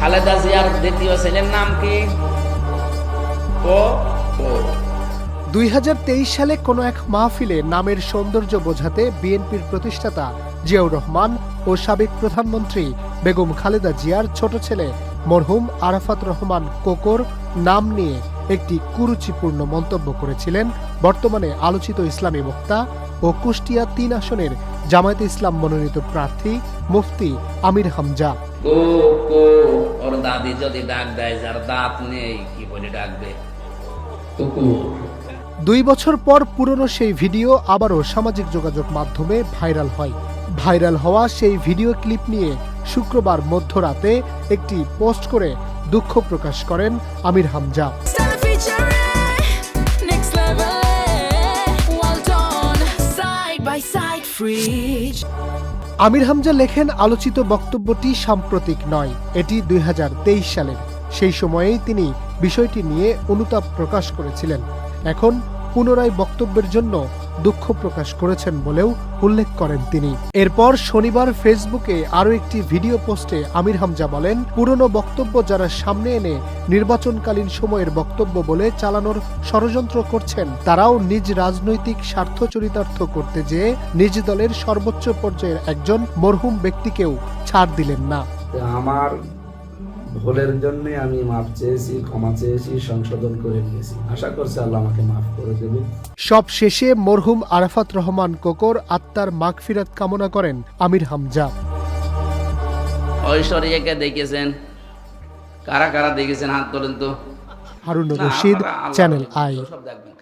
খালেদা জিয়ার দ্বিতীয় ছেলের নাম কি? 2023 সালে কোনো এক মাহফিলে নামের সৌন্দর্য বোঝাতে বিএনপির প্রতিষ্ঠাতা জিয়াউর রহমান ও সাবেক প্রধানমন্ত্রী বেগম খালেদা জিয়ার ছোট ছেলে মরহুম আরাফাত রহমান কোকর নাম নিয়ে একটি কুরুচিপূর্ণ মন্তব্য করেছিলেন বর্তমানে আলোচিত ইসলামী বক্তা ও কুষ্টিয়া 3 আসনের জামায়াতে ইসলাম মনোনীত প্রার্থী মুফতি আমির হামজা। ওর দাদি যদি ডাক দেয় যার দাঁত নেই কি বলে ডাকবে? কুকুর। 2 বছর পর পুরনো সেই ভিডিও আবারও সামাজিক যোগাযোগ মাধ্যমে ভাইরাল হয়। ভাইরাল হওয়া সেই ভিডিও ক্লিপ নিয়ে শুক্রবার মধ্যরাতে একটি পোস্ট করে দুঃখ প্রকাশ করেন আমির হামজা। আমির হামজা লেখেন, আলোচিত বক্তব্যটি সাম্প্রতিক নয়, এটি 2023 সালের। সেই সময়েই তিনি বিষয়টি নিয়ে অনুতাপ প্রকাশ করেছিলেন। এখন পুনরায় বক্তব্যের জন্য দুঃখ প্রকাশ করেছেন বলেও উল্লেখ করেন তিনি। এরপর শনিবার ফেসবুকে আরও একটি ভিডিও পোস্টে আমির হামজা বলেন, পুরনো বক্তব্য যারা সামনে এনে নির্বাচনকালীন সময়ের বক্তব্য বলে চালানোর ষড়যন্ত্র করছেন, তারাও নিজ রাজনৈতিক স্বার্থ চরিতার্থ করতে যেয়ে নিজ দলের সর্বোচ্চ পর্যায়ের একজন মরহুম ব্যক্তিকেও ছাড় দিলেন না। আমার ভুলের জন্য আমি মাফ চেয়েছি, ক্ষমা চেয়েছি, সংশোধন করে নিয়েছি। আশা করছি আল্লাহ আমাকে মাফ করে দেবে। সব শেষে মরহুম আরাফাত রহমান কোকর আত্মার মাগফিরাত কামনা করেন আমির হামজা। ঐশ্বরিয়াকে দেখেছেন? কারা কারা দেখেছেন হাত তোলেন তো। Harunur Rashid, channel I. সব দেখবেন।